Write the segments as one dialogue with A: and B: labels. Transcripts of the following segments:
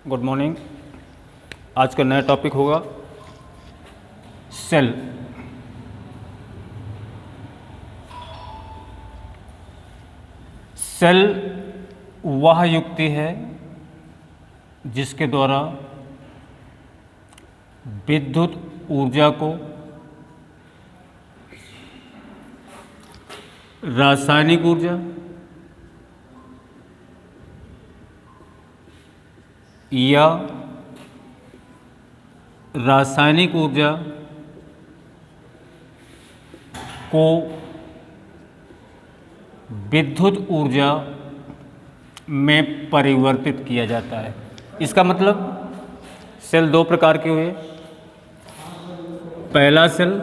A: Good morning. आज का नया टॉपिक होगा सेल। सेल वह युक्ति है जिसके द्वारा विद्युत ऊर्जा को रासायनिक ऊर्जा या रासायनिक ऊर्जा को विद्युत ऊर्जा में परिवर्तित किया जाता है। इसका मतलब सेल दो प्रकार के हुए। पहला सेल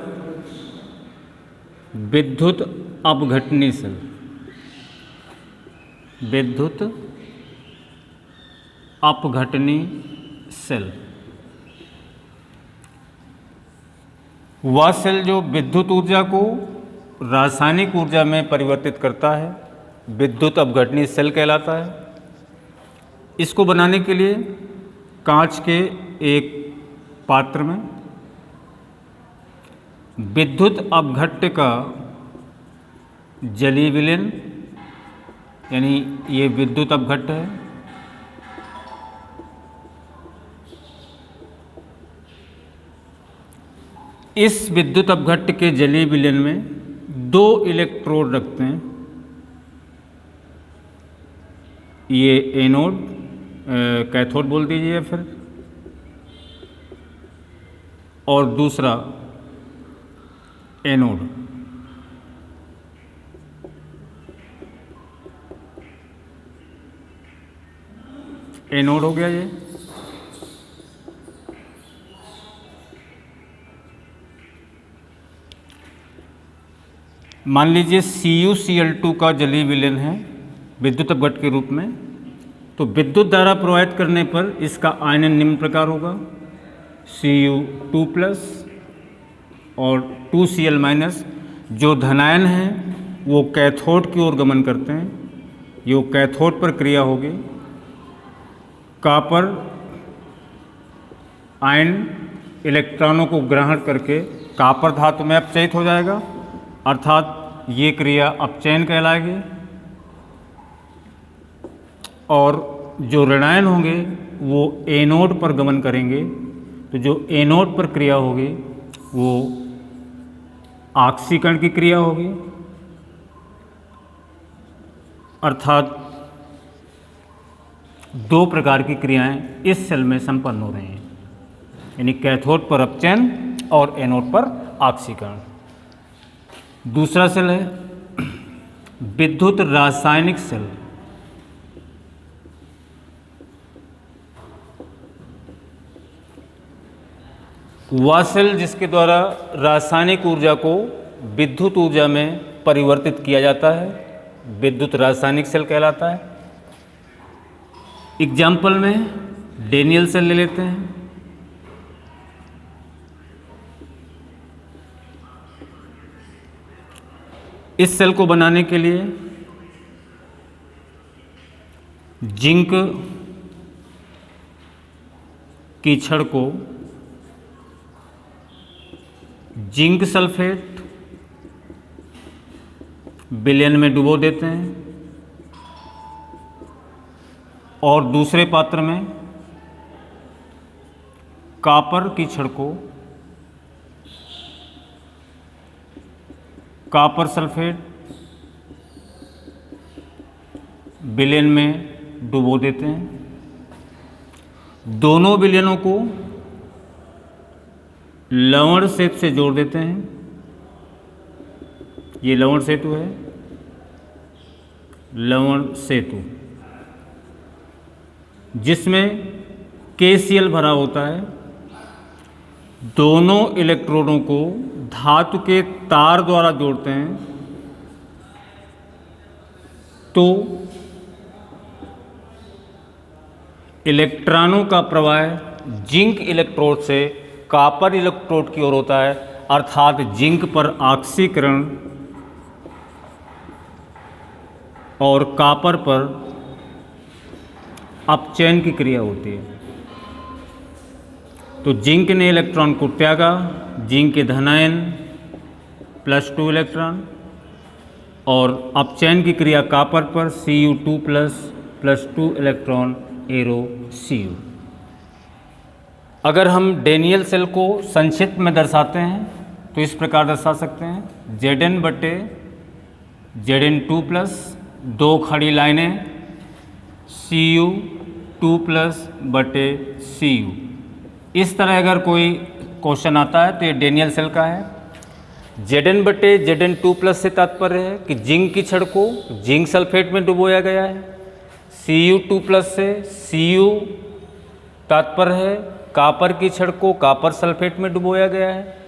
A: विद्युत अपघटनी सेल, विद्युत अपघटनी सेल वह सेल जो विद्युत ऊर्जा को रासायनिक ऊर्जा में परिवर्तित करता है, विद्युत अपघटनी सेल कहलाता है। इसको बनाने के लिए कांच के एक पात्र में विद्युत अपघट्य का जलीय विलयन, यानी ये विद्युत अपघट्य है, इस विद्युत अपघट्य के जलीय विलयन में दो इलेक्ट्रोड रखते हैं। ये एनोड, कैथोड बोल दीजिए फिर, और दूसरा एनोड। एनोड हो गया ये। मान लीजिए CuCl2 का जलीय विलयन है विद्युत अपघट्य के रूप में, तो विद्युत धारा प्रवाहित करने पर इसका आयनन निम्न प्रकार होगा, Cu2+ और 2Cl-। जो धनायन हैं वो कैथोड की ओर गमन करते हैं। ये कैथोड पर क्रिया होगी, कॉपर आयन इलेक्ट्रॉनों को ग्रहण करके कॉपर धातु में अपचयित हो जाएगा, अर्थात ये क्रिया अपचयन कहलाएगी। और जो ऋणायन होंगे वो एनोड पर गमन करेंगे, तो जो एनोड पर क्रिया होगी वो ऑक्सीकरण की क्रिया होगी, अर्थात दो प्रकार की क्रियाएं इस सेल में संपन्न हो रही हैं, यानी कैथोड पर अपचयन और एनोड पर ऑक्सीकरण। दूसरा सेल है विद्युत रासायनिक सेल। वह सेल जिसके द्वारा रासायनिक ऊर्जा को विद्युत ऊर्जा में परिवर्तित किया जाता है, विद्युत रासायनिक सेल कहलाता है। एग्जाम्पल में डेनियल सेल ले लेते हैं। इस सेल को बनाने के लिए जिंक की छड़ को जिंक सल्फेट विलयन में डुबो देते हैं और दूसरे पात्र में कॉपर की छड़ को कॉपर सल्फेट विलयन में डुबो देते हैं। दोनों विलयनों को लवण सेतु से जोड़ देते हैं। ये लवण सेतु है, लवण सेतु, जिसमें KCl भरा होता है। दोनों इलेक्ट्रोडों को धातु के तार द्वारा जोड़ते हैं, तो इलेक्ट्रॉनों का प्रवाह जिंक इलेक्ट्रोड से कॉपर इलेक्ट्रोड की ओर होता है, अर्थात जिंक पर ऑक्सीकरण और कॉपर पर अपचयन की क्रिया होती है। तो जिंक ने इलेक्ट्रॉन को त्यागा, जिंक के धनायन +2 इलेक्ट्रॉन, और अपचयन की क्रिया कॉपर पर Cu2 +2 इलेक्ट्रॉन एरो Cu। अगर हम डेनियल सेल को संक्षिप्त में दर्शाते हैं तो इस प्रकार दर्शा सकते हैं, Zn/Zn2 2 खड़ी लाइनें Cu2+/Cu। इस तरह अगर कोई क्वेश्चन आता है तो ये डेनियल सेल का है। Zn/Zn2 से तात्पर्य है कि जिंक की छड़ को जिंक सल्फेट में डुबोया गया है। Cu2 से Cu तात्पर्य है कॉपर की छड़ को कॉपर सल्फेट में डुबोया गया है।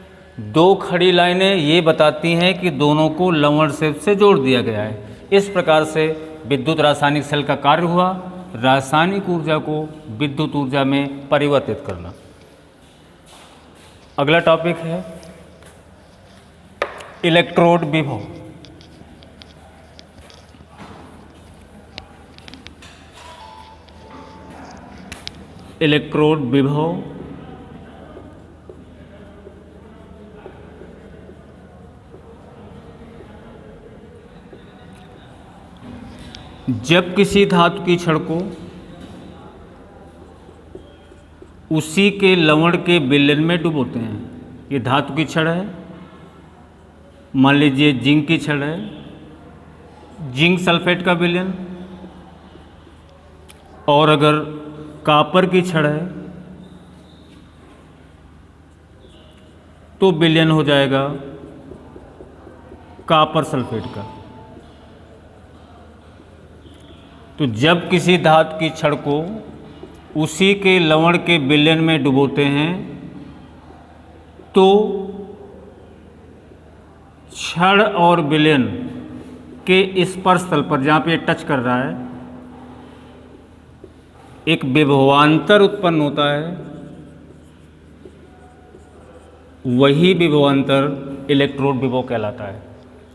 A: 2 खड़ी लाइनें ये बताती हैं कि दोनों को लवण से जोड़ दिया गया है। इस प्रकार से विद्युत रासायनिक सेल का कार्य हुआ रासायनिक ऊर्जा को विद्युत ऊर्जा में परिवर्तित करना। अगला टॉपिक है इलेक्ट्रोड विभव। इलेक्ट्रोड विभव जब किसी धातु की छड़ को उसी के लवण के विलयन में डुबोते हैं। ये धातु की छड़ है, मान लीजिए जिंक की छड़ है, जिंक सल्फेट का विलयन, और अगर कॉपर की छड़ है तो विलयन हो जाएगा कॉपर सल्फेट का। तो जब किसी धातु की छड़ को उसी के लवण के विलयन में डुबोते हैं तो छड़ और विलयन के स्पर्श तल पर, जहाँ पे टच कर रहा है, एक विभवांतर उत्पन्न होता है। वही विभवांतर इलेक्ट्रोड विभव कहलाता है।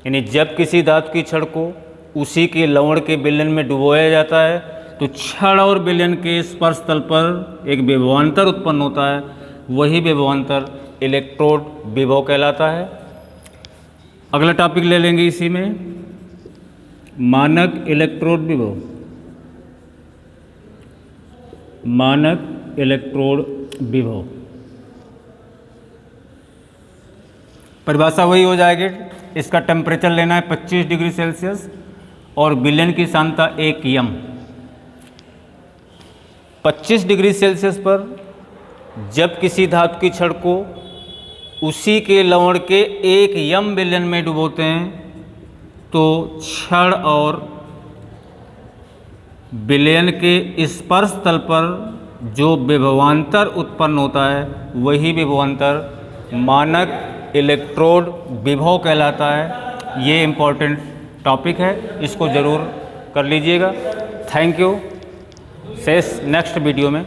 A: यानी जब किसी धातु की छड़ को उसी के लवण के विलयन में डुबोया जाता है तो छड़ और विलयन के स्पर्श तल पर एक विभवांतर उत्पन्न होता है। वही विभवांतर इलेक्ट्रोड विभव कहलाता है। अगला टॉपिक ले लेंगे इसी में, मानक इलेक्ट्रोड विभव। मानक इलेक्ट्रोड विभव परिभाषा वही हो जाएगी। इसका टेम्परेचर लेना है 25 डिग्री सेल्सियस और विलयन की सांद्रता 1 यम। 25 डिग्री सेल्सियस पर जब किसी धातु की छड़ को उसी के लवण के 1 यम विलयन में डुबोते हैं तो छड़ और विलयन के स्पर्श तल पर जो विभवांतर उत्पन्न होता है वही विभवांतर मानक इलेक्ट्रोड विभव कहलाता है। ये इम्पोर्टेंट टॉपिक है, इसको ज़रूर कर लीजिएगा। Thank you. शेष नेक्स्ट वीडियो में